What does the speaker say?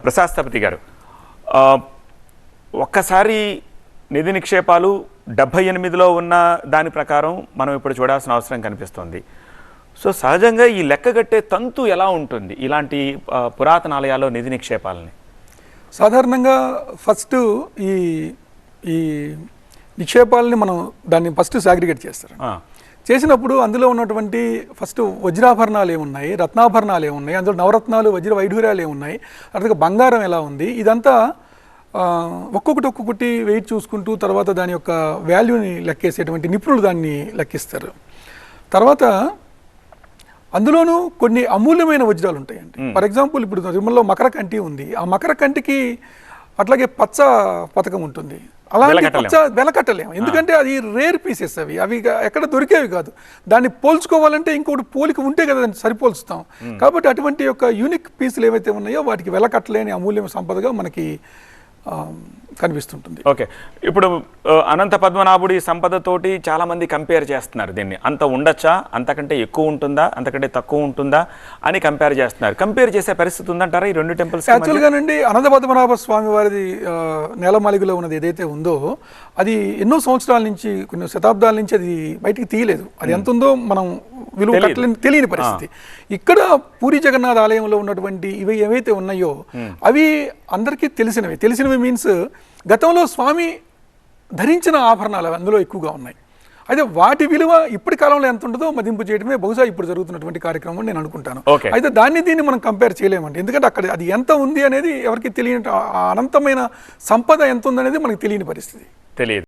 ప్రశాస్తపతి గారు, ఒక్కసారి నిధి నిక్షేపాలు 78లో ఉన్న దాని ప్రకారం మనం ఇప్పుడు చూడాల్సిన అవసరం కనిపిస్తుంది. సో సహజంగా ఈ లెక్కగట్టే తంతు ఎలా ఉంటుంది ఇలాంటి పురాతన ఆలయాల్లో నిధి నిక్షేపాలని? సాధారణంగా ఫస్ట్ ఈ ఈ నిక్షేపాలని మనం దాన్ని ఫస్ట్ సాగ్రిగేట్ చేస్తారు. చేసినప్పుడు అందులో ఉన్నటువంటి ఫస్ట్ వజ్రాభరణాలు ఏమున్నాయి, రత్నాభరణాలు ఏమున్నాయి, అందులో నవరత్నాలు వజ్ర వైఢూర్యాలు ఏమున్నాయి, అట్లాగే బంగారం ఎలా ఉంది, ఇదంతా ఒక్కొక్కటి వెయిట్ చూసుకుంటూ తర్వాత దాని యొక్క వాల్యూని లెక్కేసేటువంటి నిపుణులు దాన్ని లెక్కిస్తారు. తర్వాత అందులోనూ కొన్ని అమూల్యమైన వజ్రాలు ఉంటాయండి. ఫర్ ఎగ్జాంపుల్ ఇప్పుడు తిరుమలలో మకర కంటి ఉంది, ఆ మకర కంటికి అట్లాగే పచ్చ పథకం ఉంటుంది. అలాంటి పచ్చ వెలకట్టలేము, ఎందుకంటే అది రేర్ పీసెస్, అవి ఎక్కడ దొరికేవి కాదు. దాన్ని పోల్చుకోవాలంటే ఇంకొకటి పోలిక ఉంటే కదా దాన్ని సరిపోల్చుతాం. కాబట్టి అటువంటి యొక్క యూనిక్ పీసులు ఏవైతే ఉన్నాయో వాటికి వెలకట్టలేని అమూల్య సంపదగా మనకి కనిపిస్తుంటుంది. ఓకే, ఇప్పుడు అనంత పద్మనాభుడి సంపదతోటి చాలా మంది కంపేర్ చేస్తున్నారు దీన్ని. అంత ఉండొచ్చా, అంతకంటే ఎక్కువ ఉంటుందా, అంతకంటే తక్కువ ఉంటుందా అని కంపేర్ చేస్తున్నారు. కంపేర్ చేసే పరిస్థితి ఉందంటారా ఈ రెండు టెంపుల్స్? యాక్చువల్గానండి అనంత పద్మనాభ స్వామి వారిది నేలమాలిగలో ఉన్నది ఏదైతే ఉందో అది ఎన్నో సంవత్సరాల నుంచి, కొన్ని శతాబ్దాల నుంచి అది బయటికి తీయలేదు. అది ఎంత ఉందో మనం విలువ తెలియని పరిస్థితి. ఇక్కడ పూరి జగన్నాథ్ ఆలయంలో ఉన్నటువంటి ఇవి ఏవైతే ఉన్నాయో అవి అందరికీ తెలిసినవి మీన్స్ గతంలో స్వామి ధరించిన ఆభరణాలు అందులో ఎక్కువగా ఉన్నాయి. అయితే వాటి విలువ ఇప్పటి కాలంలో ఎంత ఉంటుందో మదింపు చేయడమే బహుశా ఇప్పుడు జరుగుతున్నటువంటి కార్యక్రమం నేను అనుకుంటాను. అయితే దీన్ని మనం కంపేర్ చేయలేమండి, ఎందుకంటే అక్కడ అది ఎంత ఉంది అనేది ఎవరికి తెలియని, అనంతమైన సంపద ఎంత ఉందనేది మనకి తెలియని పరిస్థితి. తెలియదు.